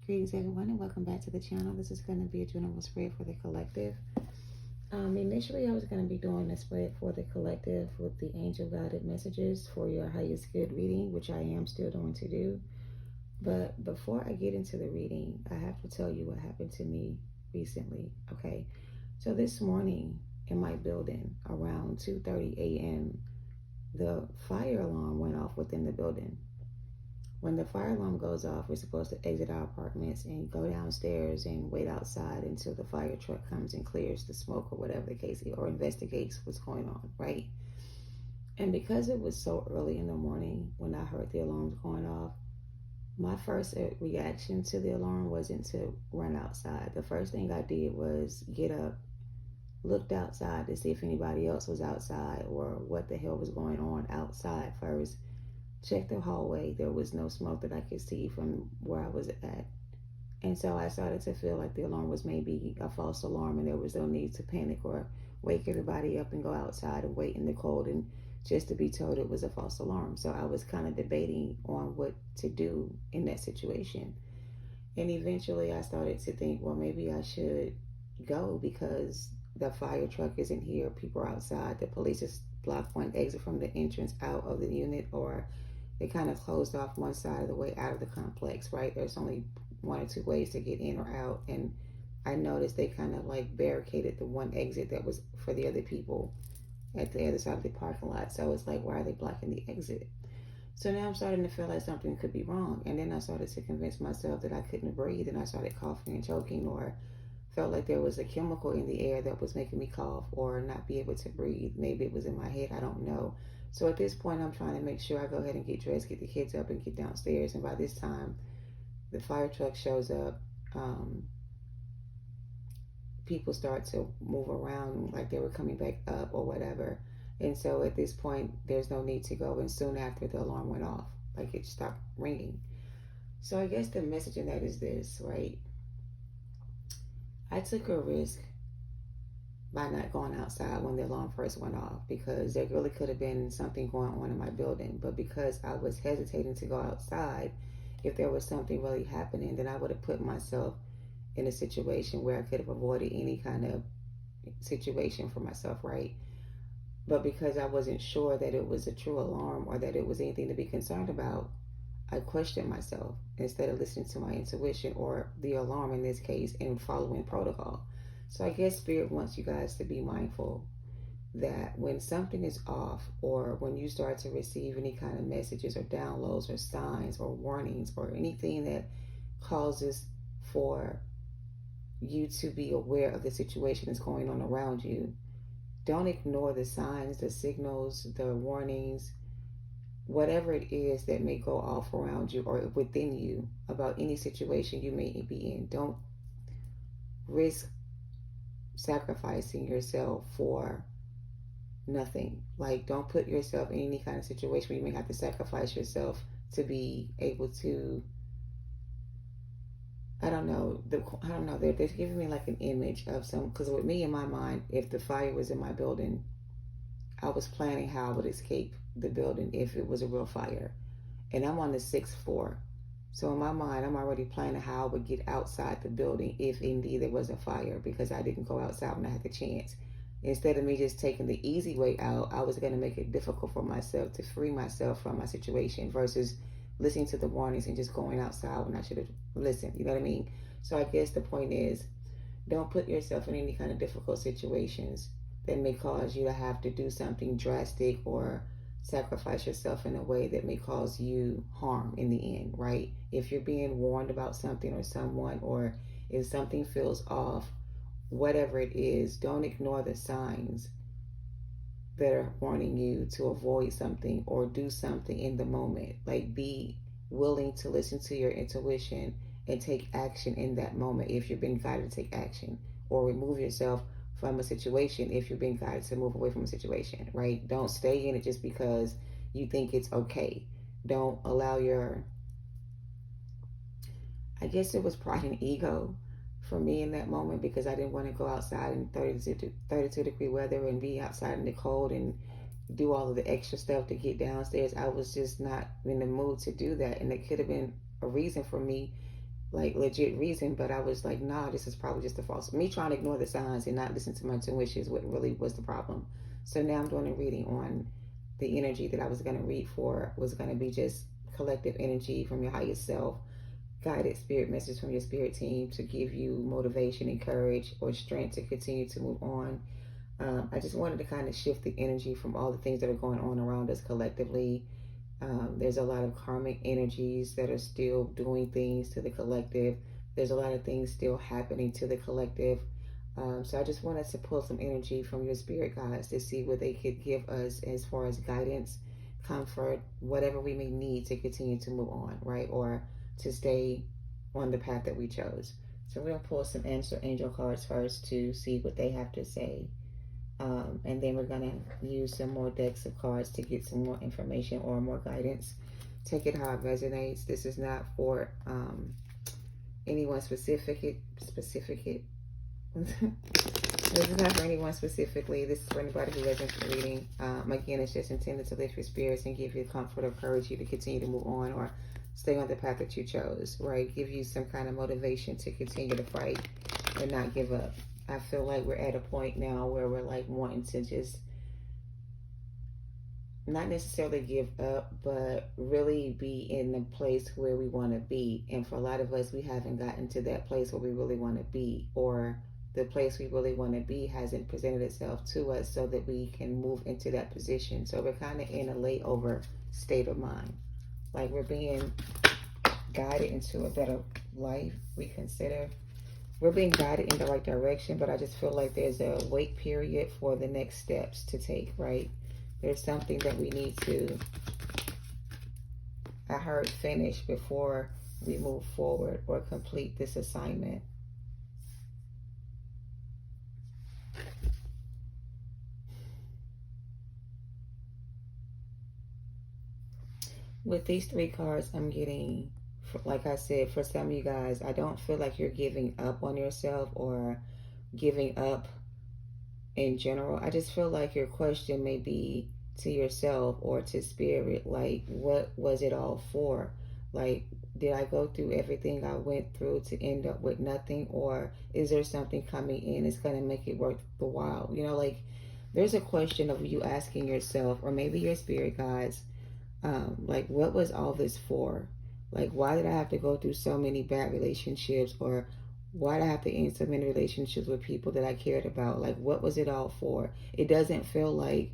Greetings, everyone, and welcome back to the channel. This is going to be a general spread for the collective. Initially, I was going to be doing a spread for the collective with the angel guided messages for your highest good reading, which I am still going to do. But before I get into the reading, I have to tell you what happened to me recently. Okay, so this morning in my building around 2:30 a.m., the fire alarm went off within the building. When the fire alarm goes off, we're supposed to exit our apartments and go downstairs and wait outside until the fire truck comes and clears the smoke or whatever the case is, or investigates what's going on, right? And because it was so early in the morning when I heard the alarms going off, my first reaction to the alarm wasn't to run outside. The first thing I did was get up, looked outside to see if anybody else was outside or what the hell was going on outside first. Checked the hallway. There was no smoke that I could see from where I was at. And so I started to feel like the alarm was maybe a false alarm and there was no need to panic or wake everybody up and go outside and wait in the cold and just to be told it was a false alarm. So I was kind of debating on what to do in that situation. And eventually I started to think, well, maybe I should go because the fire truck isn't here. People are outside. The police has blocked one exit from the entrance out of the unit, or they kind of closed off one side of the way out of the complex, right? There's only one or two ways to get in or out. And I noticed they kind of like barricaded the one exit that was for the other people at the other side of the parking lot. So it's like, why are they blocking the exit? So now I'm starting to feel like something could be wrong. And then I started to convince myself that I couldn't breathe, and I started coughing and choking, or felt like there was a chemical in the air that was making me cough or not be able to breathe. Maybe it was in my head, I don't know. So at this point, I'm trying to make sure I go ahead and get dressed, get the kids up, and get downstairs. And by this time, the fire truck shows up. People start to move around like they were coming back up or whatever. And so at this point, there's no need to go. And soon after, the alarm went off, like it stopped ringing. So I guess the message in that is this, right? I took a risk by not going outside when the alarm first went off, because there really could have been something going on in my building. But because I was hesitating to go outside, if there was something really happening, then I would have put myself in a situation where I could have avoided any kind of situation for myself, right? But because I wasn't sure that it was a true alarm or that it was anything to be concerned about, I questioned myself instead of listening to my intuition, or the alarm in this case, and following protocol. So I guess Spirit wants you guys to be mindful that when something is off, or when you start to receive any kind of messages or downloads or signs or warnings or anything that causes for you to be aware of the situation that's going on around you, don't ignore the signs, the signals, the warnings, whatever it is that may go off around you or within you about any situation you may be in. Don't risk sacrificing yourself for nothing. Like, don't put yourself in any kind of situation where you may have to sacrifice yourself to be able to, I don't know, they're giving me like an image of some, because with me in my mind, if the fire was in my building, I was planning how I would escape the building if it was a real fire. And I'm on the 6th floor. So in my mind, I'm already planning how I would get outside the building if indeed there was a fire, because I didn't go outside when I had the chance. Instead of me just taking the easy way out, I was going to make it difficult for myself to free myself from my situation versus listening to the warnings and just going outside when I should have listened. You know what I mean? So I guess the point is, don't put yourself in any kind of difficult situations that may cause you to have to do something drastic or sacrifice yourself in a way that may cause you harm in the end, right? If you're being warned about something or someone, or if something feels off, whatever it is, don't ignore the signs that are warning you to avoid something or do something in the moment. Like, be willing to listen to your intuition and take action in that moment if you're being guided to take action, or remove yourself from a situation if you're being guided to move away from a situation, right? Don't stay in it just because you think it's okay. Don't allow your, I guess it was pride and ego for me in that moment, because I didn't want to go outside in 32 degree weather and be outside in the cold and do all of the extra stuff to get downstairs. I was just not in the mood to do that. And it could have been a reason for me like legit reason, but I was like, nah, this is probably just a false. Me trying to ignore the signs and not listen to my intuition is what really was the problem. So now I'm doing a reading on the energy that I was going to read for was going to be just collective energy from your highest self, guided spirit message from your spirit team to give you motivation and courage or strength to continue to move on. I just wanted to kind of shift the energy from all the things that are going on around us collectively. There's a lot of karmic energies that are still doing things to the collective. There's a lot of things still happening to the collective. So I just wanted to pull some energy from your spirit guides to see what they could give us as far as guidance, comfort, whatever we may need to continue to move on, right? Or to stay on the path that we chose. So we're going to pull some answer angel cards first to see what they have to say. And then we're going to use some more decks of cards to get some more information or more guidance. Take it how it resonates. This is not for anyone specific. This is not for anyone specifically. This is for anybody who resonates with the reading. Again, it's just intended to lift your spirits and give you comfort or courage you to continue to move on or stay on the path that you chose, right? Give you some kind of motivation to continue to fight and not give up. I feel like we're at a point now where we're like wanting to just not necessarily give up, but really be in the place where we want to be. And for a lot of us, we haven't gotten to that place where we really want to be, or the place we really want to be hasn't presented itself to us so that we can move into that position. So we're kind of in a layover state of mind. Like we're being guided into a better life, we consider. We're being guided in the right direction, but I just feel like there's a wait period for the next steps to take, right? There's something that we need to, I heard, finish before we move forward or complete this assignment. With these three cards, I'm getting, like I said, for some of you guys, I don't feel like you're giving up on yourself or giving up in general. I just feel like your question may be to yourself or to spirit, like, what was it all for? Like, did I go through everything I went through to end up with nothing? Or is there something coming in that's going to make it worth the while? You know, like, there's a question of you asking yourself, or maybe your spirit guides, like, what was all this for? Like, why did I have to go through so many bad relationships? Or why did I have to end so many relationships with people that I cared about? Like, what was it all for? It doesn't feel like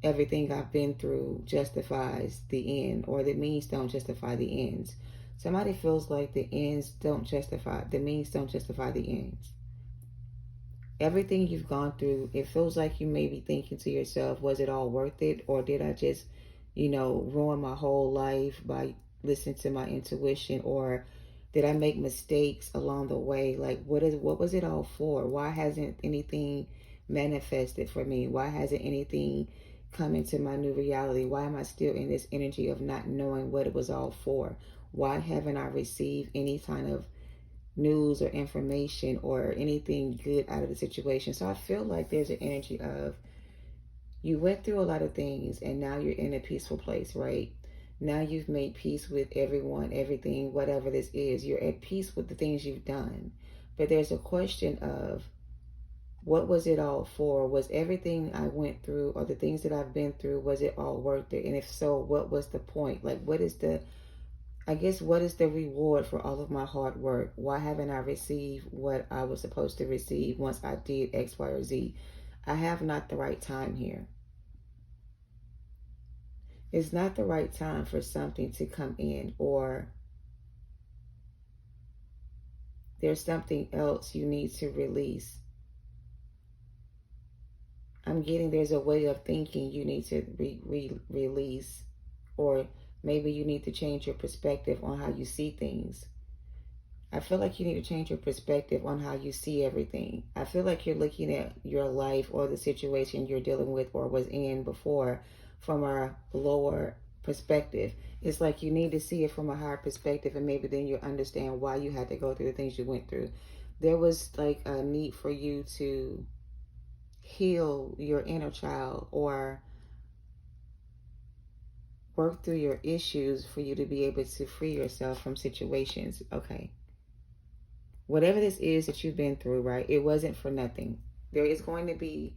everything I've been through justifies the end, or the means don't justify the ends. Somebody feels like the means don't justify the ends. Everything you've gone through, it feels like you may be thinking to yourself, was it all worth it? Or did I just, ruin my whole life by listening to my intuition? Or did I make mistakes along the way? Like, what was it all for? Why hasn't anything manifested for me? Why hasn't anything come into my new reality? Why am I still in this energy of not knowing what it was all for? Why haven't I received any kind of news or information or anything good out of the situation? So I feel like there's an energy of, you went through a lot of things and now you're in a peaceful place, right? Now you've made peace with everyone, everything, whatever this is. You're at peace with the things you've done. But there's a question of, what was it all for? Was everything I went through or the things that I've been through, was it all worth it? And if so, what was the point? Like, what is the reward for all of my hard work? Why haven't I received what I was supposed to receive once I did X, Y, or Z? I have not the right time here. It's not the right time for something to come in, or there's something else you need to release. I'm getting there's a way of thinking you need to release, or maybe you need to change your perspective on how you see things. I feel like you need to change your perspective on how you see everything. I feel like you're looking at your life or the situation you're dealing with or was in before from a lower perspective. It's like you need to see it from a higher perspective, and maybe then you understand why you had to go through the things you went through. There was like a need for you to heal your inner child or work through your issues for you to be able to free yourself from situations. Okay. whatever this is that you've been through, right? It wasn't for nothing. There is going to be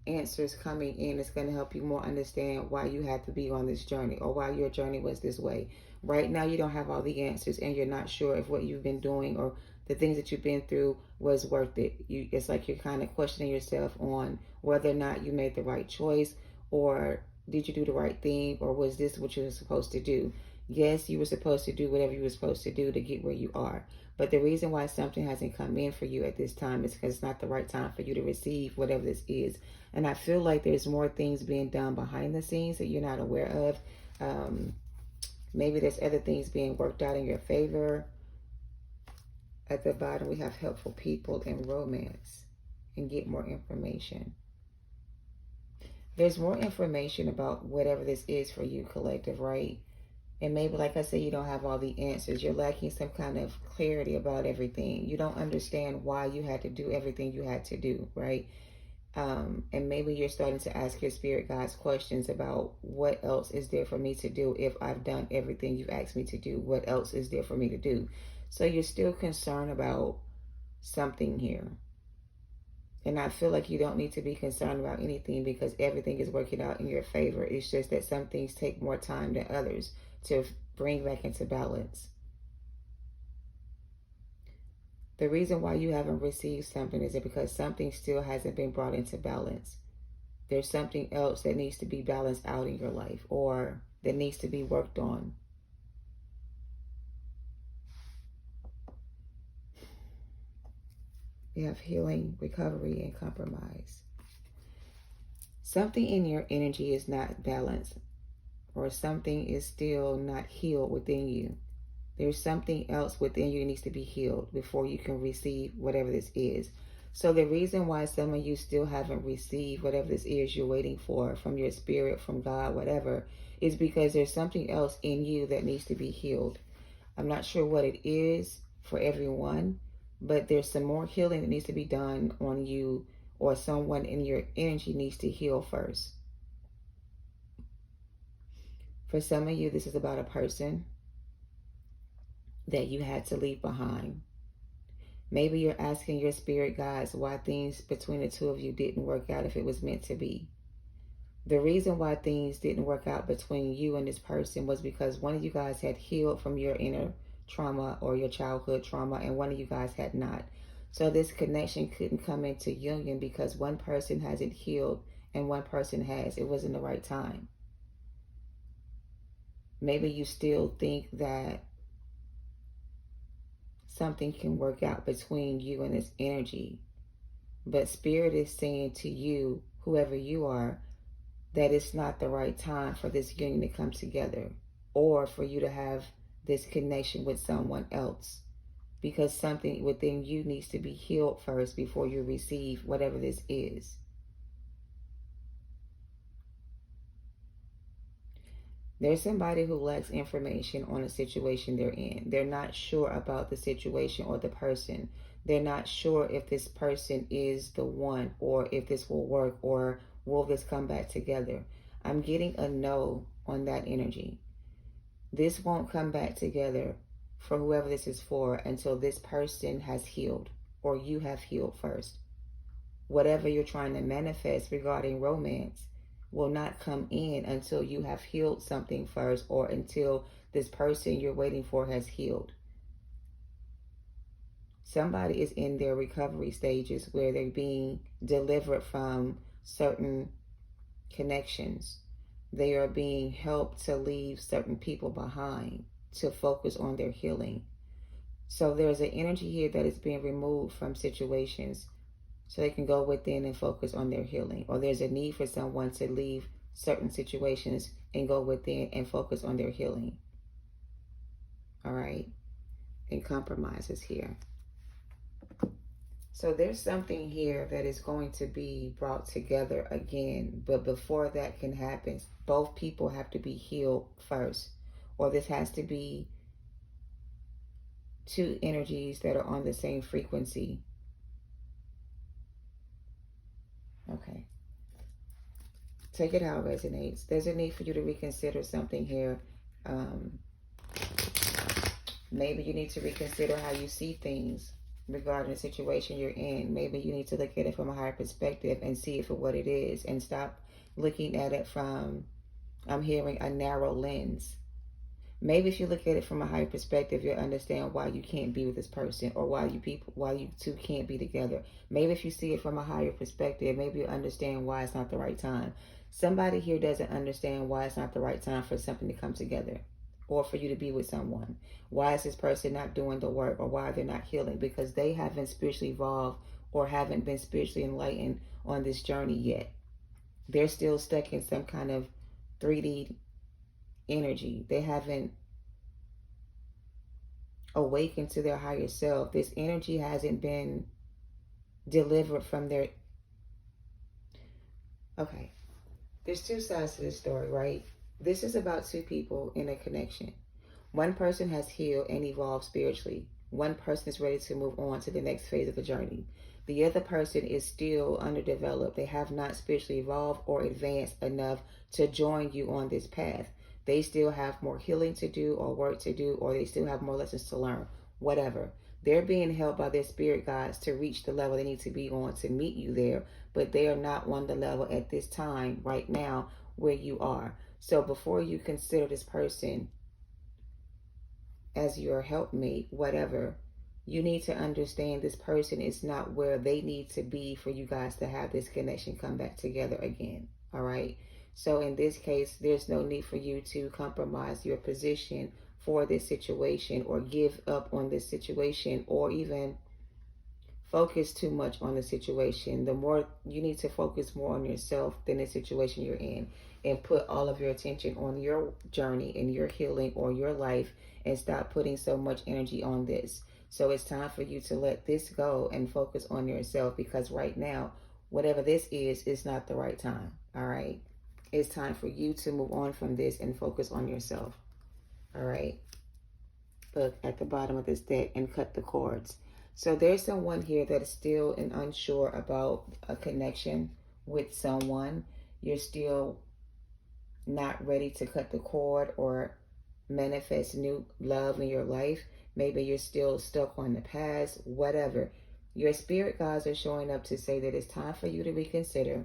answers coming in. It's going to help you more understand why you had to be on this journey, or why your journey was this way. Right now, you don't have all the answers, and you're not sure if what you've been doing or the things that you've been through was worth it. It's like you're kind of questioning yourself on whether or not you made the right choice, or did you do the right thing, or was this what you were supposed to do? Yes, you were supposed to do whatever you were supposed to do to get where you are. But the reason why something hasn't come in for you at this time is because it's not the right time for you to receive whatever this is. And I feel like there's more things being done behind the scenes that you're not aware of. Maybe there's other things being worked out in your favor. At the bottom, we have helpful people and romance, and get more information. There's more information about whatever this is for you, collective, right? And maybe, like I said, you don't have all the answers. You're lacking some kind of clarity about everything. You don't understand why you had to do everything you had to do, right? And maybe you're starting to ask your spirit guides questions about what else is there for me to do if I've done everything you've asked me to do. What else is there for me to do? So you're still concerned about something here. And I feel like you don't need to be concerned about anything, because everything is working out in your favor. It's just that some things take more time than others to bring back into balance. The reason why you haven't received something is because something still hasn't been brought into balance. There's something else that needs to be balanced out in your life, or that needs to be worked on. We have healing, recovery, and compromise. Something in your energy is not balanced, or something is still not healed within you. There's something else within you that needs to be healed before you can receive whatever this is. So the reason why some of you still haven't received whatever this is you're waiting for from your spirit, from God, whatever, is because there's something else in you that needs to be healed. I'm not sure what it is for everyone, but there's some more healing that needs to be done on you, or someone in your energy needs to heal first. For some of you, this is about a person that you had to leave behind. Maybe you're asking your spirit guides why things between the two of you didn't work out if it was meant to be. The reason why things didn't work out between you and this person was because one of you guys had healed from your inner trauma or your childhood trauma, and one of you guys had not. So this connection couldn't come into union because one person hasn't healed and one person has. It wasn't the right time. Maybe you still think that something can work out between you and this energy, but Spirit is saying to you, whoever you are, that it's not the right time for this union to come together, or for you to have this connection with someone else, because something within you needs to be healed first before you receive whatever this is. There's somebody who lacks information on a situation they're in. They're not sure about the situation or the person. They're not sure if this person is the one, or if this will work, or will this come back together. I'm getting a no on that energy. This won't come back together for whoever this is for until this person has healed, or you have healed first. Whatever you're trying to manifest regarding romance will not come in until you have healed something first, or until this person you're waiting for has healed. Somebody is in their recovery stages where they're being delivered from certain connections. They are being helped to leave certain people behind to focus on their healing. So there's an energy here that is being removed from situations so they can go within and focus on their healing. Or there's a need for someone to leave certain situations and go within and focus on their healing. All right? And compromises here. So there's something here that is going to be brought together again. But before that can happen, both people have to be healed first. Or this has to be two energies that are on the same frequency. Okay. Take it how it resonates. There's a need for you to reconsider something here. Maybe you need to reconsider how you see things regarding the situation you're in. Maybe you need to look at it from a higher perspective and see it for what it is, and stop looking at it from, I'm hearing, a narrow lens. Maybe if you look at it from a higher perspective, you'll understand why you can't be with this person, or why you two can't be together. Maybe if you see it from a higher perspective, maybe you'll understand why it's not the right time. Somebody here doesn't understand why it's not the right time for something to come together, or for you to be with someone. Why is this person not doing the work, or why they're not healing? Because they haven't spiritually evolved, or haven't been spiritually enlightened on this journey yet. They're still stuck in some kind of 3D energy. They haven't awakened to their higher self. This energy hasn't been delivered from their... Okay, there's two sides to this story, right? This is about two people in a connection. One person has healed and evolved spiritually. One person is ready to move on to the next phase of the journey. The other person is still underdeveloped. They have not spiritually evolved or advanced enough to join you on this path. They still have more healing to do, or work to do, or they still have more lessons to learn. Whatever. They're being helped by their spirit guides to reach the level they need to be on to meet you there, but they are not on the level at this time, right now, where you are. So before you consider this person as your helpmate, whatever, you need to understand this person is not where they need to be for you guys to have this connection come back together again. All right. So in this case, there's no need for you to compromise your position for this situation, or give up on this situation, or even focus too much on the situation. The more you need to focus more on yourself than the situation you're in, and put all of your attention on your journey and your healing, or your life, and stop putting so much energy on this. So it's time for you to let this go and focus on yourself, because right now, whatever this is not the right time. All right. It's time for you to move on from this and focus on yourself. All right. Look at the bottom of this deck and cut the cords. So there's someone here that is still unsure about a connection with someone. You're still not ready to cut the cord or manifest new love in your life. Maybe you're still stuck on the past, whatever. Your spirit guides are showing up to say that it's time for you to reconsider,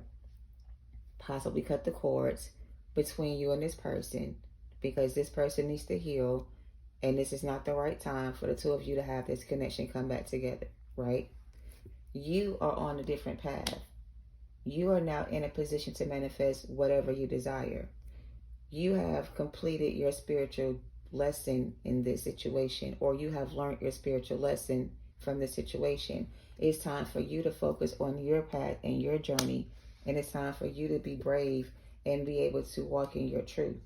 possibly cut the cords between you and this person, because this person needs to heal, and this is not the right time for the two of you to have this connection come back together, right? You are on a different path. You are now in a position to manifest whatever you desire. You have completed your spiritual lesson in this situation, or you have learned your spiritual lesson from this situation. It's time for you to focus on your path and your journey, and it's time for you to be brave and be able to walk in your truth.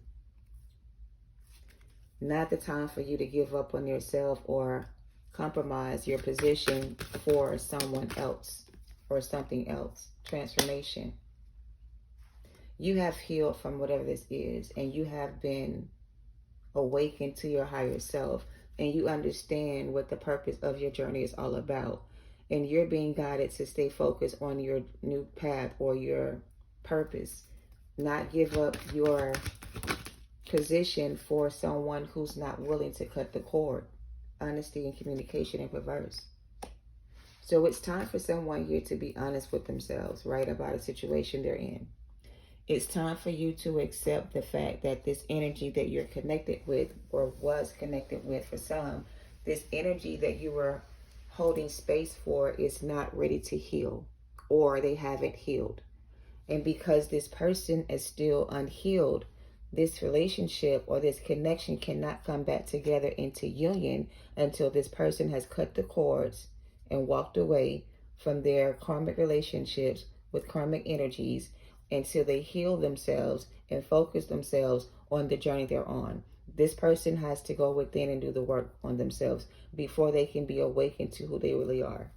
Not the time for you to give up on yourself or compromise your position for someone else or something else. Transformation. You have healed from whatever this is, and you have been awakened to your higher self, and you understand what the purpose of your journey is all about. And you're being guided to stay focused on your new path or your purpose. Not give up your position for someone who's not willing to cut the cord. Honesty and communication in reverse. So it's time for someone here to be honest with themselves, right, about a situation they're in. It's time for you to accept the fact that this energy that you're connected with, or was connected with for some, this energy that you were holding space for is not ready to heal, or they haven't healed. And because this person is still unhealed, this relationship or this connection cannot come back together into union until this person has cut the cords and walked away from their karmic relationships with karmic energies, until they heal themselves and focus themselves on the journey they're on. This person has to go within and do the work on themselves before they can be awakened to who they really are.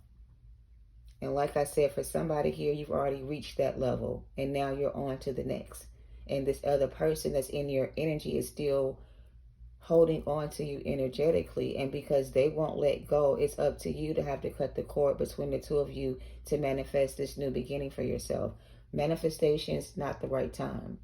And like I said, for somebody here, you've already reached that level, and now you're on to the next. And this other person that's in your energy is still holding on to you energetically, and because they won't let go, it's up to you to have to cut the cord between the two of you to manifest this new beginning for yourself. Manifestation is not the right time.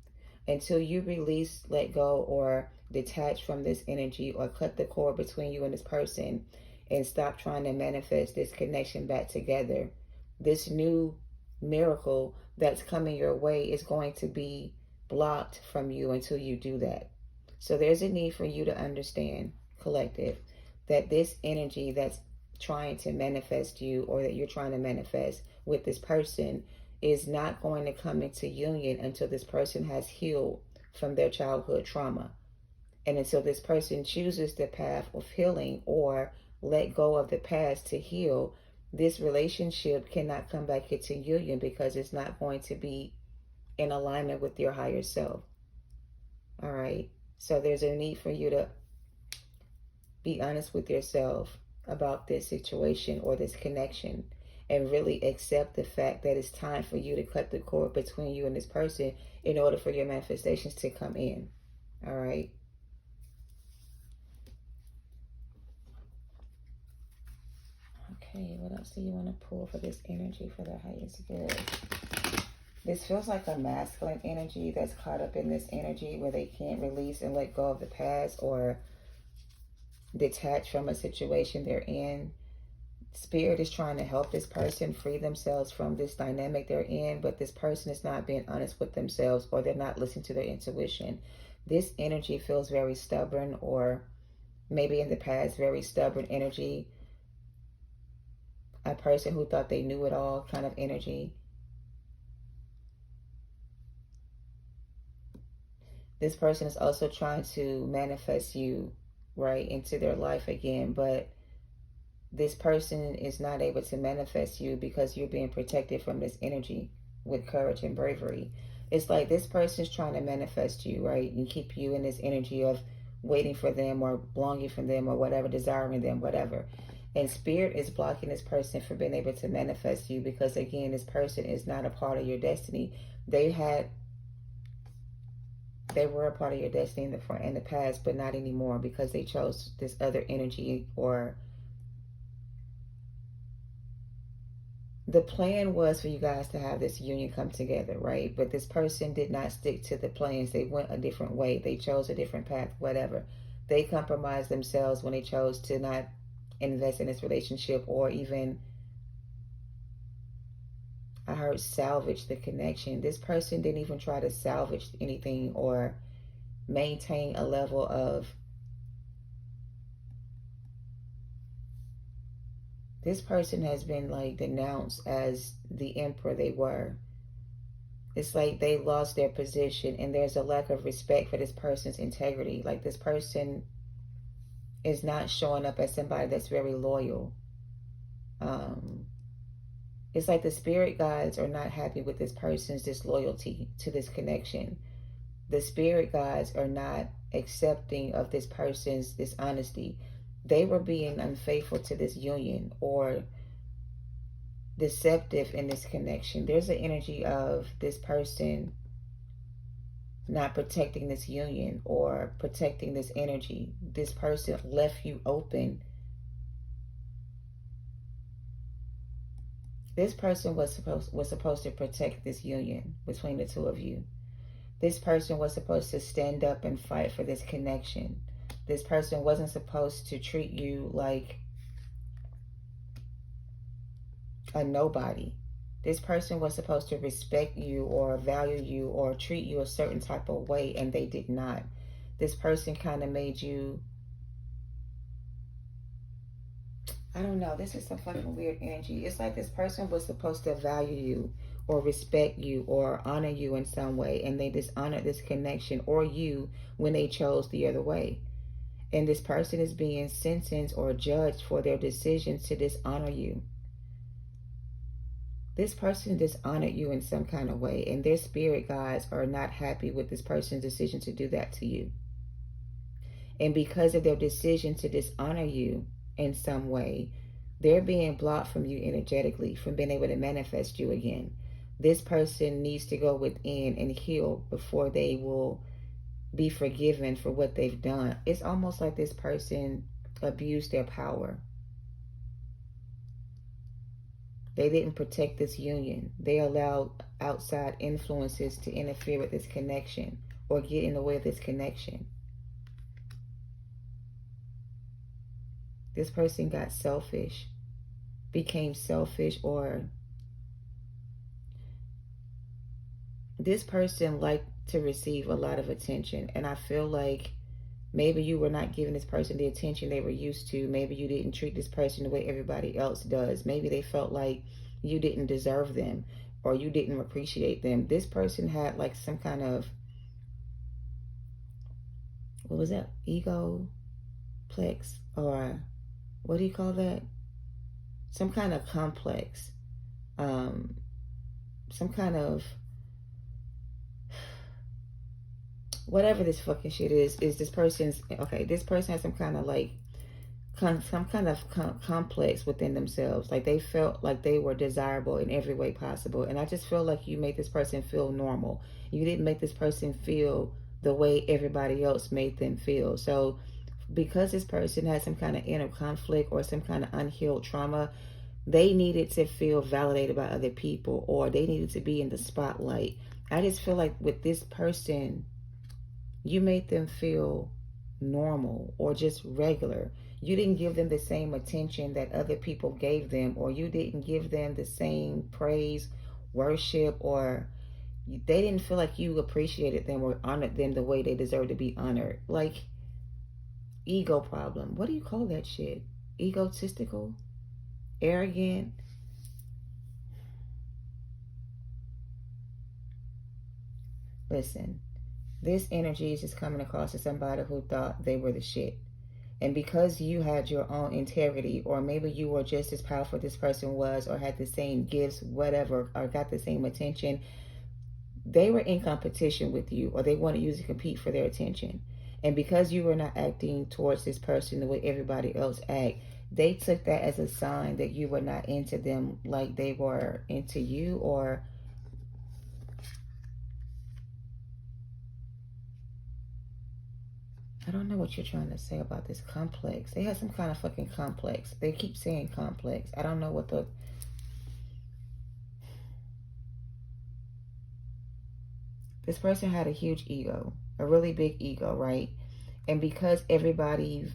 Until you release, let go, or detach from this energy, or cut the cord between you and this person, and stop trying to manifest this connection back together, this new miracle that's coming your way is going to be blocked from you until you do that. So there's a need for you to understand, collective, that this energy that's trying to manifest you, or that you're trying to manifest with this person, is not going to come into union until this person has healed from their childhood trauma. And until this person chooses the path of healing or let go of the past to heal, this relationship cannot come back into union, because it's not going to be in alignment with your higher self. All right. So there's a need for you to be honest with yourself about this situation or this connection, and really accept the fact that it's time for you to cut the cord between you and this person in order for your manifestations to come in. All right. Okay, what else do you want to pull for this energy for the highest good? This feels like a masculine energy that's caught up in this energy where they can't release and let go of the past, or detach from a situation they're in. Spirit is trying to help this person free themselves from this dynamic they're in, but this person is not being honest with themselves, or they're not listening to their intuition. This energy feels very stubborn, or maybe in the past, very stubborn energy. A person who thought they knew it all kind of energy. This person is also trying to manifest you, right, into their life again, but this person is not able to manifest you because you're being protected from this energy with courage and bravery. It's like this person is trying to manifest you, right, and keep you in this energy of waiting for them, or longing for them, or whatever, desiring them, whatever. And Spirit is blocking this person from being able to manifest you, because again, this person is not a part of your destiny. They were a part of your destiny in the past, but not anymore, because they chose this other energy. Or the plan was for you guys to have this union come together, right? But this person did not stick to the plans. They went a different way. They chose a different path, whatever. They compromised themselves when they chose to not invest in this relationship, or even, I heard, salvage the connection. This person didn't even try to salvage anything or maintain a level of, this person has been like denounced as the emperor they were. It's like they lost their position, and there's a lack of respect for this person's integrity. Like this person is not showing up as somebody that's very loyal. It's like the spirit guides are not happy with this person's disloyalty to this connection. The spirit guides are not accepting of this person's dishonesty. They were being unfaithful to this union, or deceptive in this connection. There's an energy of this person not protecting this union, or protecting this energy. This person left you open. This person was supposed to protect this union between the two of you. This person was supposed to stand up and fight for this connection. This person wasn't supposed to treat you like a nobody. This person was supposed to respect you, or value you, or treat you a certain type of way, and they did not. This person kind of made you, I don't know, this is some fucking weird energy. It's like this person was supposed to value you, or respect you, or honor you in some way, and they dishonored this connection or you when they chose the other way. And this person is being sentenced or judged for their decisions to dishonor you. This person dishonored you in some kind of way, and their spirit guides are not happy with this person's decision to do that to you. And because of their decision to dishonor you in some way, they're being blocked from you energetically, from being able to manifest you again. This person needs to go within and heal before they will be forgiven for what they've done. It's almost like this person abused their power. They didn't protect this union. They allowed outside influences to interfere with this connection, or get in the way of this connection. This person got selfish, became selfish, or this person liked to receive a lot of attention. And I feel like maybe you were not giving this person the attention they were used to. Maybe you didn't treat this person the way everybody else does. Maybe they felt like you didn't deserve them or you didn't appreciate them. This person had like some kind of, what was that? Egoplex, or what do you call that? Some kind of complex. Some kind of, whatever this fucking shit is this person's, okay, this person has some kind of like, some kind of complex within themselves. Like they felt like they were desirable in every way possible. And I just feel like you made this person feel normal. You didn't make this person feel the way everybody else made them feel. So because this person has some kind of inner conflict or some kind of unhealed trauma, they needed to feel validated by other people, or they needed to be in the spotlight. I just feel like with this person, you made them feel normal or just regular. You didn't give them the same attention that other people gave them, or you didn't give them the same praise, worship, or they didn't feel like you appreciated them or honored them the way they deserve to be honored. Like, ego problem. What do you call that shit? Egotistical? Arrogant? Listen, this energy is just coming across as somebody who thought they were the shit. And because you had your own integrity, or maybe you were just as powerful as this person was, or had the same gifts, whatever, or got the same attention, they were in competition with you, or they wanted you to compete for their attention. And because you were not acting towards this person the way everybody else act, they took that as a sign that you were not into them like they were into you. Or I don't know what you're trying to say about this complex. They had some kind of fucking complex. They keep saying complex. I don't know what the... This person had a huge ego, a really big ego, right? And because everybody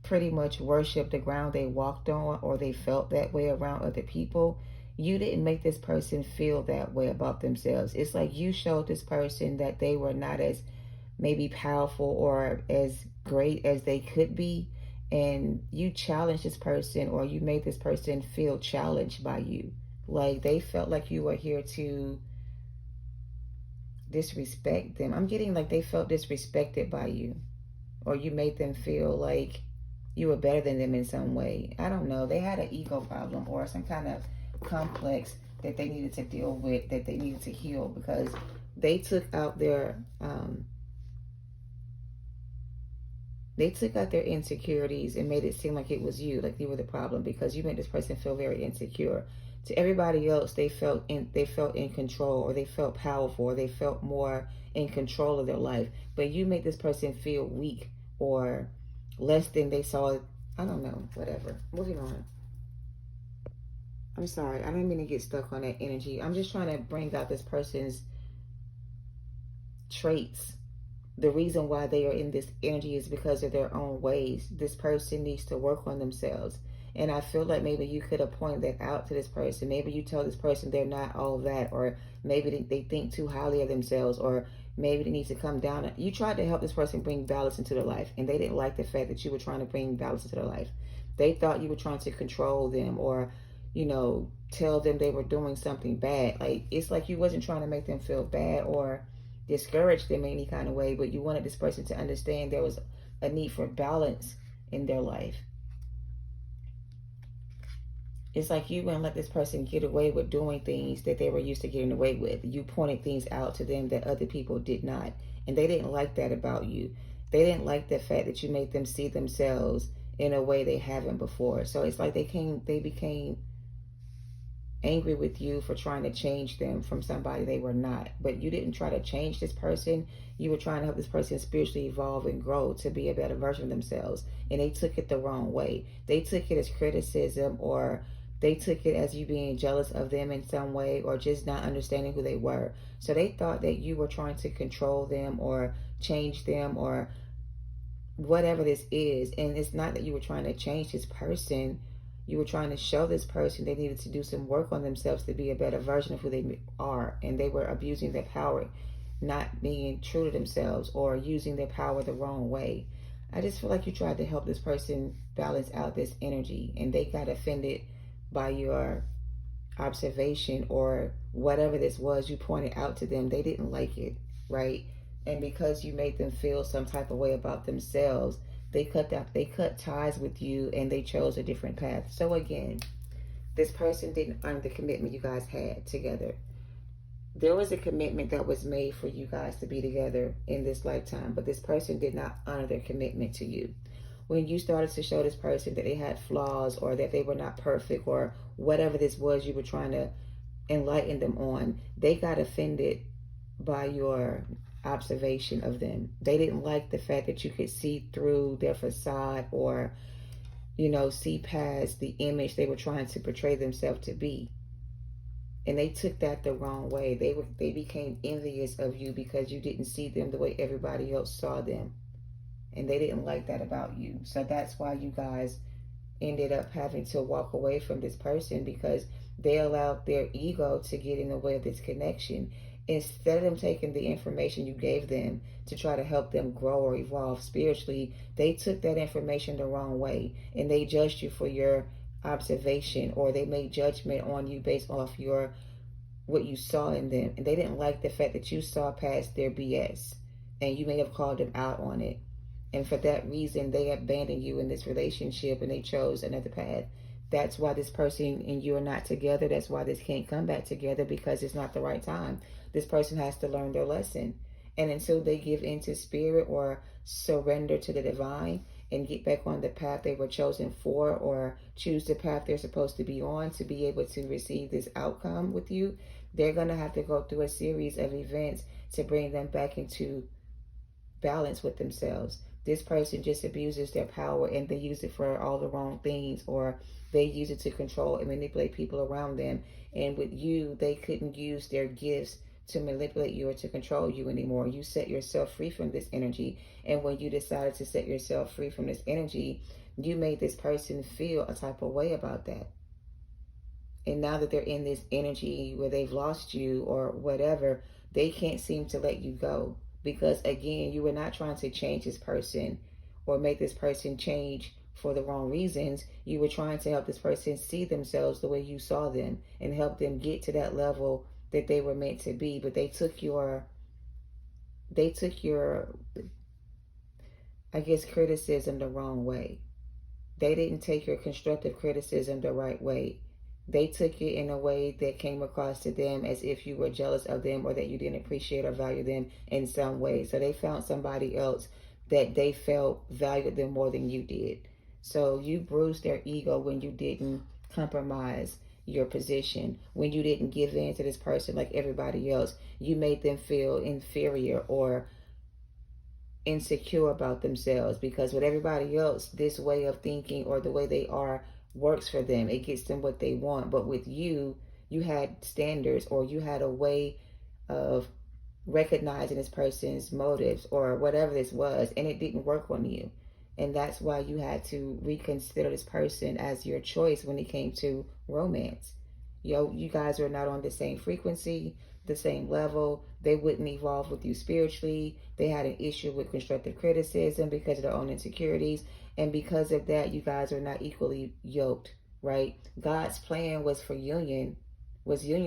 pretty much worshiped the ground they walked on, or they felt that way around other people, you didn't make this person feel that way about themselves. It's like you showed this person that they were not as maybe powerful or as great as they could be, and you challenged this person, or you made this person feel challenged by you. Like they felt like you were here to disrespect them. I'm getting like they felt disrespected by you, or you made them feel like you were better than them in some way. I don't know. They had an ego problem or some kind of complex that they needed to deal with, that they needed to heal, because they took out their insecurities and made it seem like it was you, like you were the problem, because you made this person feel very insecure. To everybody else, they felt in control, or they felt powerful, or they felt more in control of their life. But you made this person feel weak or less than they saw. I don't know, whatever. Moving on. I'm sorry, I don't mean to get stuck on that energy. I'm just trying to bring out this person's traits. The reason why they are in this energy is because of their own ways. This person needs to work on themselves. And I feel like maybe you could have pointed that out to this person. Maybe you tell this person they're not all that, or maybe they think too highly of themselves, or maybe they need to come down. You tried to help this person bring balance into their life, and they didn't like the fact that you were trying to bring balance into their life. They thought you were trying to control them, or, you know, tell them they were doing something bad. Like, it's like you wasn't trying to make them feel bad or discourage them in any kind of way, but you wanted this person to understand there was a need for balance in their life. It's like you wouldn't let this person get away with doing things that they were used to getting away with. You pointed things out to them that other people did not, and they didn't like that about you. They didn't like the fact that you made them see themselves in a way they haven't before. So it's like they became angry with you for trying to change them from somebody they were not. But you didn't try to change this person. You were trying to help this person spiritually evolve and grow to be a better version of themselves. And they took it the wrong way. They took it as criticism or They took it as you being jealous of them in some way, or just not understanding who they were. So they thought that you were trying to control them or change them or whatever this is. And it's not that you were trying to change this person. You were trying to show this person they needed to do some work on themselves to be a better version of who they are. And they were abusing their power, not being true to themselves, or using their power the wrong way. I just feel like you tried to help this person balance out this energy, and they got offended by your observation or whatever this was you pointed out to them. They didn't like it, right? And because you made them feel some type of way about themselves, they cut ties with you, and they chose a different path. So again, this person didn't honor the commitment you guys had together. There was a commitment that was made for you guys to be together in this lifetime, but this person did not honor their commitment to you. When you started to show this person that they had flaws, or that they were not perfect, or whatever this was you were trying to enlighten them on, they got offended by your observation of them. They didn't like the fact that you could see through their facade, or see past the image they were trying to portray themselves to be. And they took that the wrong way. They became envious of you because you didn't see them the way everybody else saw them. And they didn't like that about you. So that's why you guys ended up having to walk away from this person, because they allowed their ego to get in the way of this connection. Instead of them taking the information you gave them to try to help them grow or evolve spiritually, they took that information the wrong way, and they judged you for your observation, or they made judgment on you based off what you saw in them. And they didn't like the fact that you saw past their BS, and you may have called them out on it. And for that reason, they abandoned you in this relationship, and they chose another path. That's why this person and you are not together. That's why this can't come back together, because it's not the right time. This person has to learn their lesson. And until they give into spirit or surrender to the divine and get back on the path they were chosen for, or choose the path they're supposed to be on to be able to receive this outcome with you, they're going to have to go through a series of events to bring them back into balance with themselves. This person just abuses their power, and they use it for all the wrong things, or they use it to control and manipulate people around them. And with you, they couldn't use their gifts to manipulate you or to control you anymore. You set yourself free from this energy. And when you decided to set yourself free from this energy, you made this person feel a type of way about that. And now that they're in this energy where they've lost you or whatever, they can't seem to let you go. Because again, you were not trying to change this person or make this person change for the wrong reasons. You were trying to help this person see themselves the way you saw them, and help them get to that level that they were meant to be. But they took your I guess, criticism the wrong way. They didn't take your constructive criticism the right way. They took it in a way that came across to them as if you were jealous of them, or that you didn't appreciate or value them in some way. So they found somebody else that they felt valued them more than you did. So you bruised their ego when you didn't compromise your position, when you didn't give in to this person like everybody else. You made them feel inferior or insecure about themselves, because with everybody else, this way of thinking or the way they are works for them. It gets them what they want. But with you, you had standards, or you had a way of recognizing this person's motives or whatever this was, and it didn't work on you. And that's why you had to reconsider this person as your choice when it came to romance. You guys are not on the same frequency, the same level. They wouldn't evolve with you spiritually. They had an issue with constructive criticism because of their own insecurities. And because of that, you guys are not equally yoked, right? God's plan was union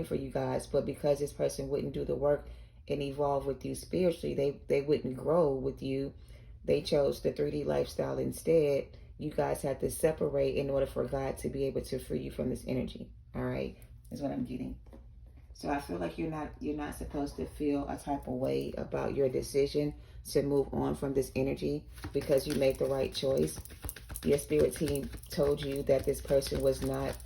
for you guys. But because this person wouldn't do the work and evolve with you spiritually, they wouldn't grow with you. They chose the 3D lifestyle instead. You guys had to separate in order for God to be able to free you from this energy. All right, is what I'm getting. So I feel like you're not supposed to feel a type of way about your decision to move on from this energy, because you made the right choice. Your spirit team told you that this person was not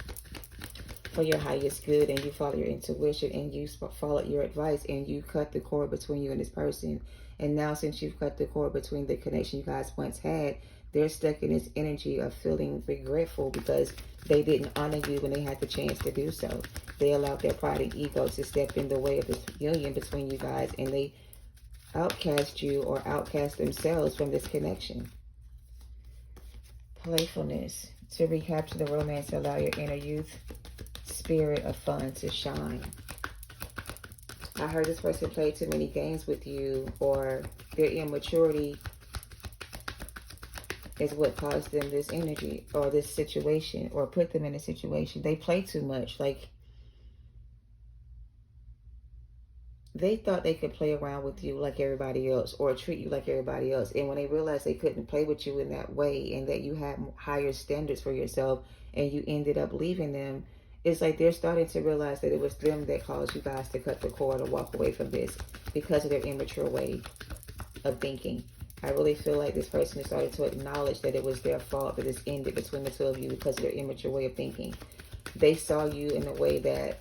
for your highest good, and you followed your intuition, and you followed your advice, and you cut the cord between you and this person. And now, since you've cut the cord between the connection you guys once had, they're stuck in this energy of feeling regretful because they didn't honor you when they had the chance to do so. They allowed their pride and ego to step in the way of this union between you guys, and they outcast you or outcast themselves from this connection. Playfulness. To recapture the romance, allow your inner youth spirit of fun to shine. I heard this person played too many games with you, or their immaturity is what caused them this energy or this situation, or put them in a situation. They play too much. Like, they thought they could play around with you like everybody else, or treat you like everybody else. And when they realized they couldn't play with you in that way, and that you had higher standards for yourself, and you ended up leaving them, it's like they're starting to realize that it was them that caused you guys to cut the cord or walk away from this because of their immature way of thinking. I really feel like this person is starting to acknowledge that it was their fault that this ended between the two of you because of their immature way of thinking. They saw you in a way that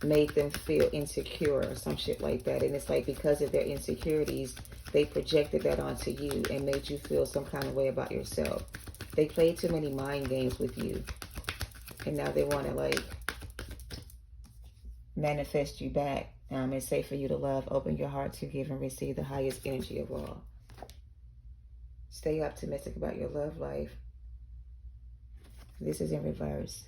made them feel insecure or some shit like that. And it's like because of their insecurities, they projected that onto you and made you feel some kind of way about yourself. They played too many mind games with you. And now they want to like manifest you back. It's safe for you to love. Open your heart to give and receive the highest energy of all. Stay optimistic about your love life. This is in reverse.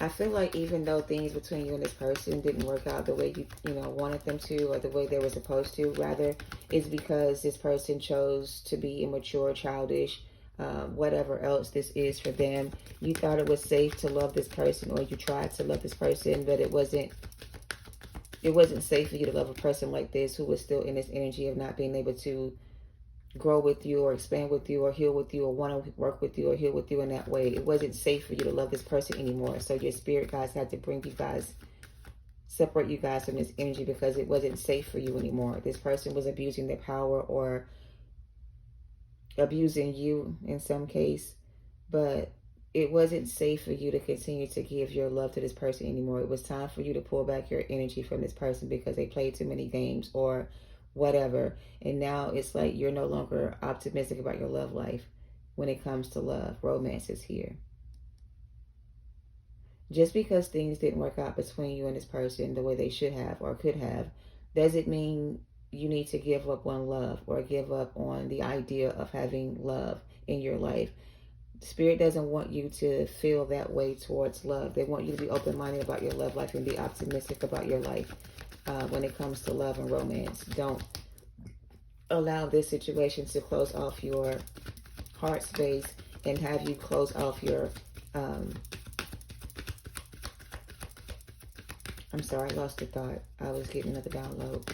I feel like even though things between you and this person didn't work out the way you wanted them to, or the way they were supposed to, rather it's because this person chose to be immature, childish, whatever else this is for them. You thought it was safe to love this person, or you tried to love this person, but it wasn't safe for you to love a person like this who was still in this energy of not being able to grow with you or expand with you or heal with you or want to work with you or heal with you in that way. It wasn't safe for you to love this person anymore. So your spirit guides had to bring you guys, separate you guys from this energy because it wasn't safe for you anymore. This person was abusing their power or abusing you in some case, but it wasn't safe for you to continue to give your love to this person anymore. It was time for you to pull back your energy from this person because they played too many games or whatever. And now it's like you're no longer optimistic about your love life when it comes to love. Romance is here. Just because things didn't work out between you and this person the way they should have or could have, doesn't mean you need to give up on love or give up on the idea of having love in your life. Spirit doesn't want you to feel that way towards love. They want you to be open-minded about your love life and be optimistic about your life. When it comes to love and romance, don't allow this situation to close off your heart space and have you close off your I'm sorry, I lost the thought. I was getting another download.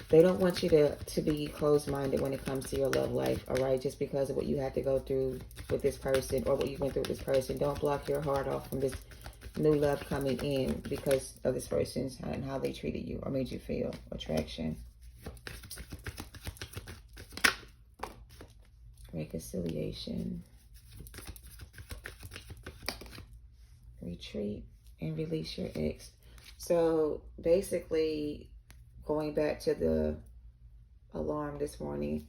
They don't want you to be closed-minded when it comes to your love life, all right? Just because of what you had to go through with this person or what you went through with this person. Don't block your heart off from this new love coming in because of this person and how they treated you or made you feel. Attraction. Reconciliation. Retreat and release your ex. So basically, going back to the alarm this morning,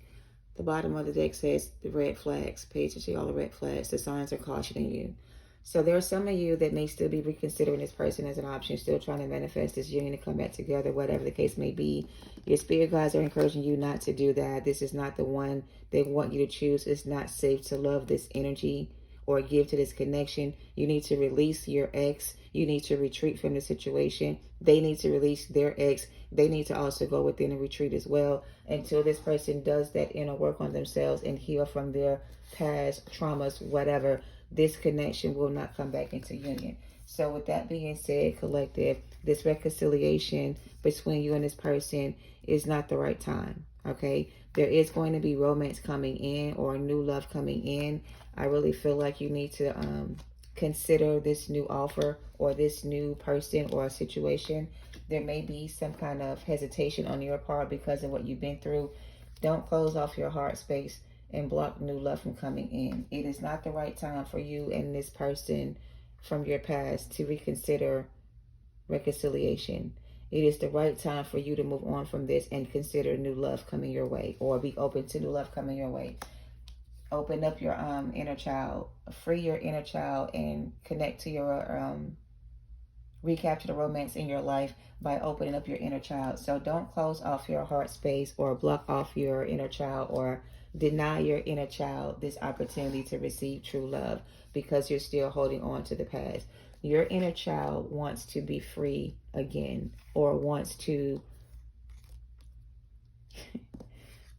the bottom of the deck says the red flags. Pay attention to all the red flags. The signs are cautioning you. So there are some of you that may still be reconsidering this person as an option, still trying to manifest this union to come back together, whatever the case may be. Your spirit guides are encouraging you not to do that. This is not the one they want you to choose. It's not safe to love this energy or give to this connection. You need to release your ex. You need to retreat from the situation. They need to release their ex. They need to also go within a retreat as well until this person does that inner work on themselves and heal from their past traumas, whatever. This connection will not come back into union. So with that being said, collective, this reconciliation between you and this person is not the right time, okay? There is going to be romance coming in or new love coming in. I really feel like you need to consider this new offer or this new person or a situation. There may be some kind of hesitation on your part because of what you've been through. Don't close off your heart space and block new love from coming in. It is not the right time for you and this person from your past to reconsider reconciliation. It is the right time for you to move on from this and consider new love coming your way, or be open to new love coming your way. Open up your inner child, free your inner child, and connect to your recapture the romance in your life by opening up your inner child. So don't close off your heart space or block off your inner child or deny your inner child this opportunity to receive true love because you're still holding on to the past. Your inner child wants to be free again, or wants to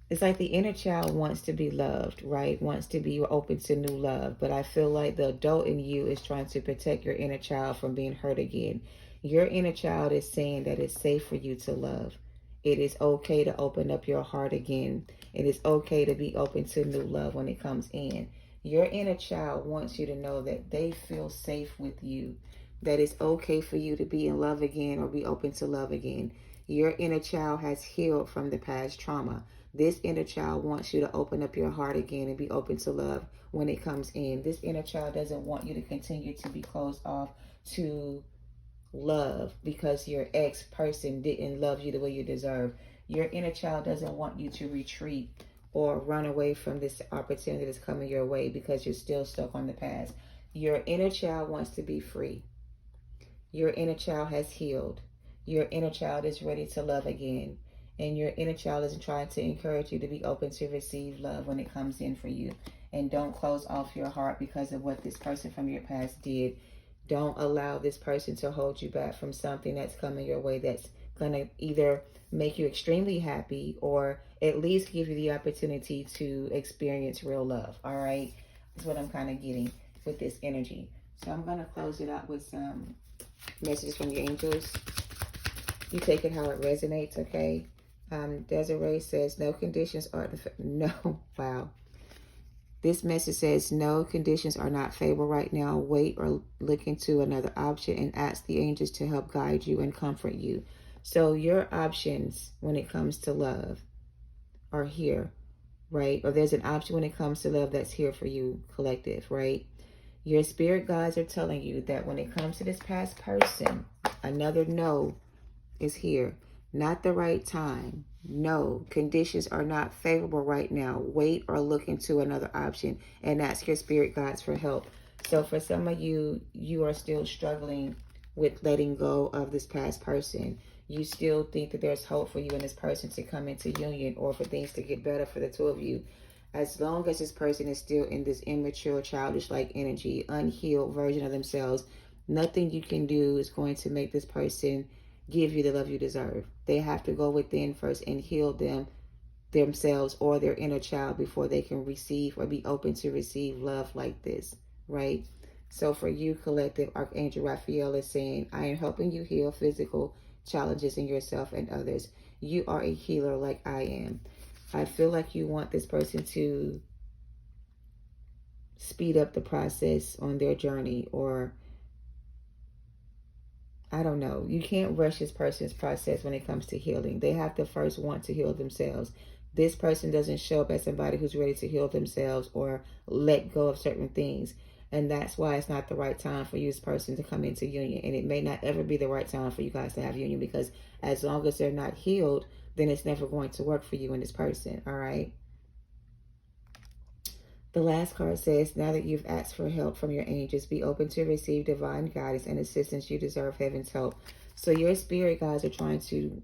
it's like the inner child wants to be loved, right? Wants to be open to new love. But I feel like the adult in you is trying to protect your inner child from being hurt again. Your inner child is saying that it's safe for you to love. It is okay to open up your heart again. It is okay to be open to new love when it comes in. Your inner child wants you to know that they feel safe with you, that it's okay for you to be in love again or be open to love again. Your inner child has healed from the past trauma. This inner child wants you to open up your heart again and be open to love when it comes in. This inner child doesn't want you to continue to be closed off to love because your ex person didn't love you the way you deserve. Your inner child doesn't want you to retreat or run away from this opportunity that's coming your way because you're still stuck on the past. Your inner child wants to be free. Your inner child has healed. Your inner child is ready to love again. And your inner child is trying to encourage you to be open to receive love when it comes in for you. And don't close off your heart because of what this person from your past did. Don't allow this person to hold you back from something that's coming your way that's going to either make you extremely happy or at least give you the opportunity to experience real love. All right? That's what I'm kind of getting with this energy. So I'm going to close it out with some messages from your angels. You take it how it resonates, okay? Desiree says, no conditions are, no, wow. This message says, no conditions are not favorable right now. Wait or look into another option and ask the angels to help guide you and comfort you. So your options when it comes to love are here, right? Or there's an option when it comes to love that's here for you, collective, right? Your spirit guides are telling you that when it comes to this past person, another no is here. Not the right time. No, conditions are not favorable right now. Wait or look into another option and ask your spirit guides for help. So for some of you, you are still struggling with letting go of this past person. You still think that there's hope for you and this person to come into union or for things to get better for the two of you. As long as this person is still in this immature, childish-like energy, unhealed version of themselves, nothing you can do is going to make this person give you the love you deserve. They have to go within first and heal themselves or their inner child before they can receive or be open to receive love like this, right? So for you, collective, Archangel Raphael is saying, I am helping you heal physical challenges in yourself and others. You are a healer like I am. I feel like you want this person to speed up the process on their journey, or I don't know. You can't rush this person's process when it comes to healing. They have to first want to heal themselves. This person doesn't show up as somebody who's ready to heal themselves or let go of certain things. And that's why it's not the right time for you, this person, to come into union. And it may not ever be the right time for you guys to have union, because as long as they're not healed, then it's never going to work for you and this person. All right. The last card says, now that you've asked for help from your angels, be open to receive divine guidance and assistance. You deserve heaven's help. So your spirit guides are trying to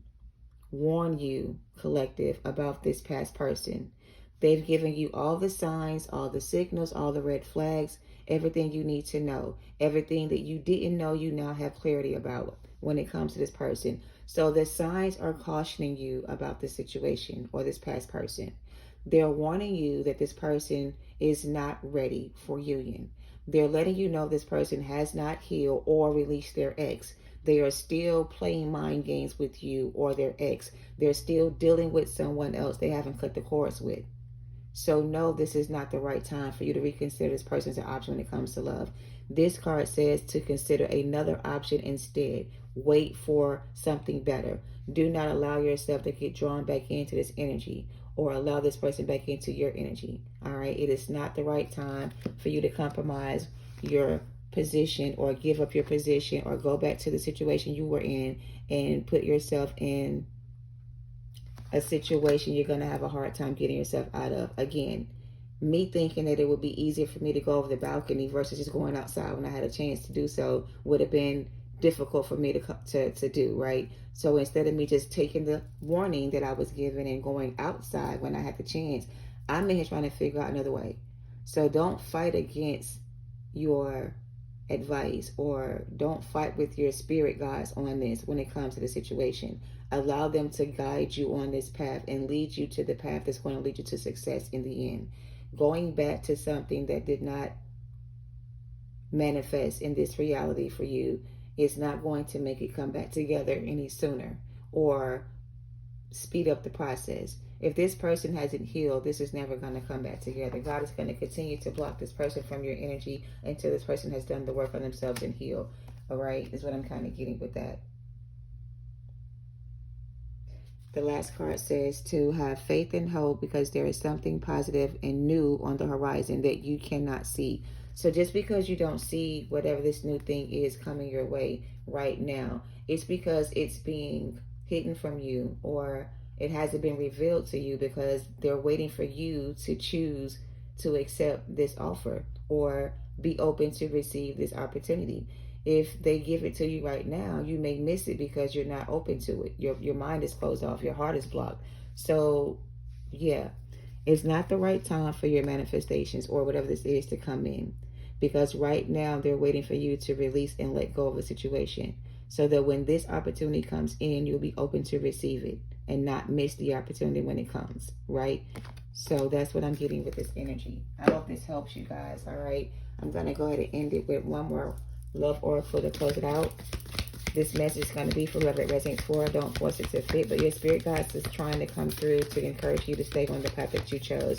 warn you, collective, about this past person. They've given you all the signs, all the signals, all the red flags, everything you need to know. Everything that you didn't know, you now have clarity about when it comes to this person. So the signs are cautioning you about the situation or this past person. They're warning you that this person is not ready for union. They're letting you know this person has not healed or released their ex. They are still playing mind games with you or their ex. They're still dealing with someone else they haven't cut the cords with. So no, this is not the right time for you to reconsider this person as an option when it comes to love. This card says to consider another option instead. Wait for something better. Do not allow yourself to get drawn back into this energy or allow this person back into your energy. All right. It is not the right time for you to compromise your position or give up your position or go back to the situation you were in and put yourself in a situation you're going to have a hard time getting yourself out of. Again, me thinking that it would be easier for me to go over the balcony versus just going outside when I had a chance to do so would have been difficult for me to do, right? So instead of me just taking the warning that I was given and going outside when I had the chance, I'm in here trying to figure out another way. So don't fight against your advice, or don't fight with your spirit guides on this when it comes to the situation. Allow them to guide you on this path and lead you to the path that's going to lead you to success in the end. Going back to something that did not manifest in this reality for you is not going to make it come back together any sooner or speed up the process. If this person hasn't healed, this is never going to come back together. God is going to continue to block this person from your energy until this person has done the work on themselves and healed. All right, is what I'm kind of getting with that. The last card says to have faith and hope because there is something positive and new on the horizon that you cannot see. So just because you don't see whatever this new thing is coming your way right now, it's because it's being hidden from you, or it hasn't been revealed to you because they're waiting for you to choose to accept this offer or be open to receive this opportunity. If they give it to you right now, you may miss it because you're not open to it. Your mind is closed off. Your heart is blocked. So, yeah, it's not the right time for your manifestations or whatever this is to come in, because right now they're waiting for you to release and let go of a situation so that when this opportunity comes in, you'll be open to receive it and not miss the opportunity when it comes, right? So that's what I'm getting with this energy. I hope this helps you guys, all right? I'm going to go ahead and end it with one more love oracle to close it out. This message is going to be for whoever it resonates for. Don't force it to fit, but your spirit guides is trying to come through to encourage you to stay on the path that you chose.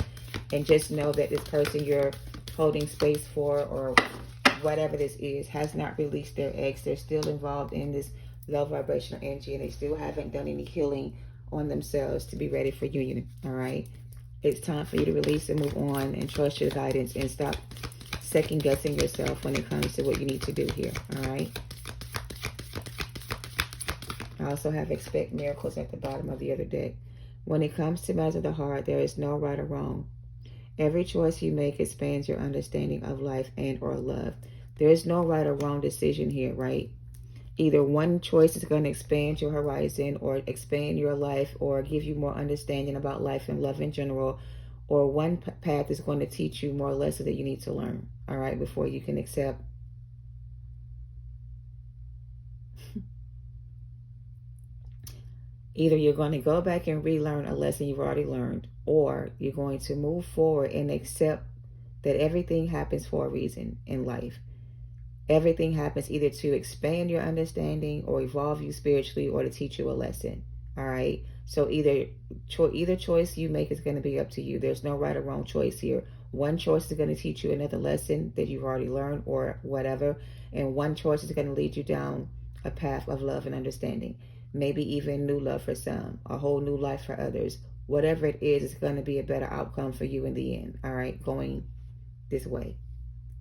And just know that this person you're holding space for, or whatever this is, has not released their eggs. They're still involved in this low vibrational energy, and they still haven't done any healing on themselves to be ready for union. All right, it's time for you to release and move on and trust your guidance and stop second guessing yourself when it comes to what you need to do here. All right, I also have expect miracles at the bottom of the other deck. When it comes to matters of the heart, there is no right or wrong. Every choice you make expands your understanding of life and or love. There is no right or wrong decision here, right? Either one choice is going to expand your horizon or expand your life or give you more understanding about life and love in general, or one path is going to teach you more lessons that you need to learn, all right, before you can accept. Either you're going to go back and relearn a lesson you've already learned, or you're going to move forward and accept that everything happens for a reason in life. Everything happens either to expand your understanding or evolve you spiritually or to teach you a lesson. All right. So either choice you make is going to be up to you. There's no right or wrong choice here. One choice is going to teach you another lesson that you've already learned or whatever. And one choice is going to lead you down a path of love and understanding. Maybe even new love for some, a whole new life for others. Whatever it is, it's going to be a better outcome for you in the end. All right. Going this way.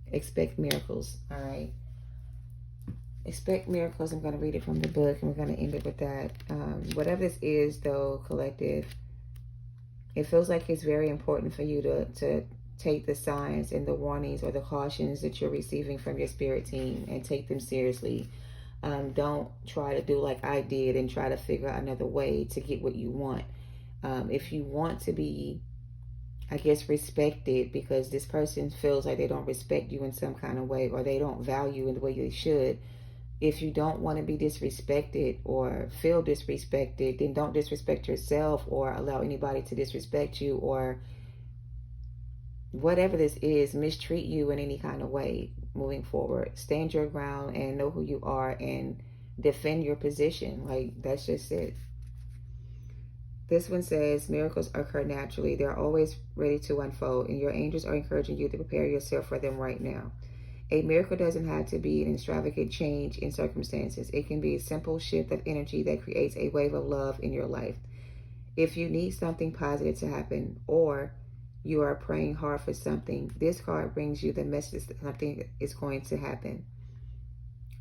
Expect miracles. All right. Expect miracles. I'm going to read it from the book and we're going to end it with that. Whatever this is, though, collective, it feels like it's very important for you to take the signs and the warnings or the cautions that you're receiving from your spirit team and take them seriously. Don't try to do like I did and try to figure out another way to get what you want. If you want to be, I guess, respected because this person feels like they don't respect you in some kind of way or they don't value you in the way they should. If you don't want to be disrespected or feel disrespected, then don't disrespect yourself or allow anybody to disrespect you or whatever this is, mistreat you in any kind of way moving forward. Stand your ground and know who you are and defend your position. Like, that's just it. This one says, miracles occur naturally. They're always ready to unfold, and your angels are encouraging you to prepare yourself for them right now. A miracle doesn't have to be an extravagant change in circumstances. It can be a simple shift of energy that creates a wave of love in your life. If you need something positive to happen, or you are praying hard for something. This card brings you the message that something is going to happen,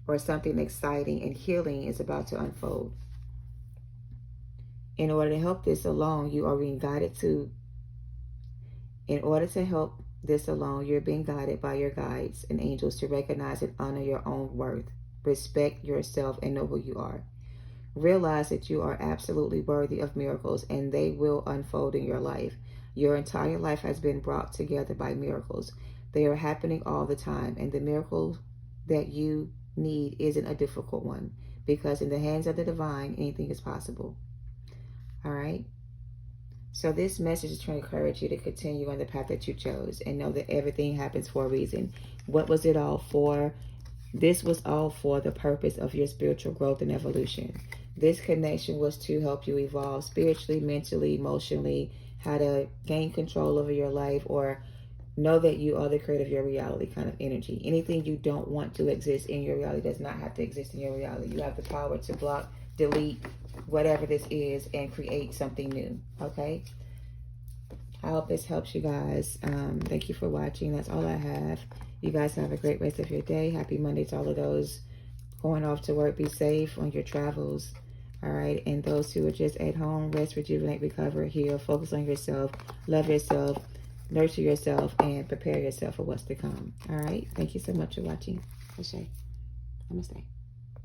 or something exciting and healing is about to unfold. In order to help this along, you are being guided to, in order to help this along, you're being guided by your guides and angels to recognize and honor your own worth, respect yourself, and know who you are. Realize that you are absolutely worthy of miracles, and they will unfold in your life. Your entire life has been brought together by miracles. They are happening all the time, and the miracle that you need isn't a difficult one, because in the hands of the divine, anything is possible. All right? So this message is trying to encourage you to continue on the path that you chose and know that everything happens for a reason. What was it all for? This was all for the purpose of your spiritual growth and evolution. This connection was to help you evolve spiritually, mentally, emotionally, how to gain control over your life, or know that you are the creator of your reality kind of energy. Anything you don't want to exist in your reality does not have to exist in your reality. You have the power to block, delete, whatever this is, and create something new. Okay? I hope this helps you guys. Thank you for watching. That's all I have. You guys have a great rest of your day. Happy Monday to all of those going off to work. Be safe on your travels. All right. And those who are just at home, rest, rejuvenate, recover, heal, focus on yourself, love yourself, nurture yourself, and prepare yourself for what's to come. All right. Thank you so much for watching. Namaste.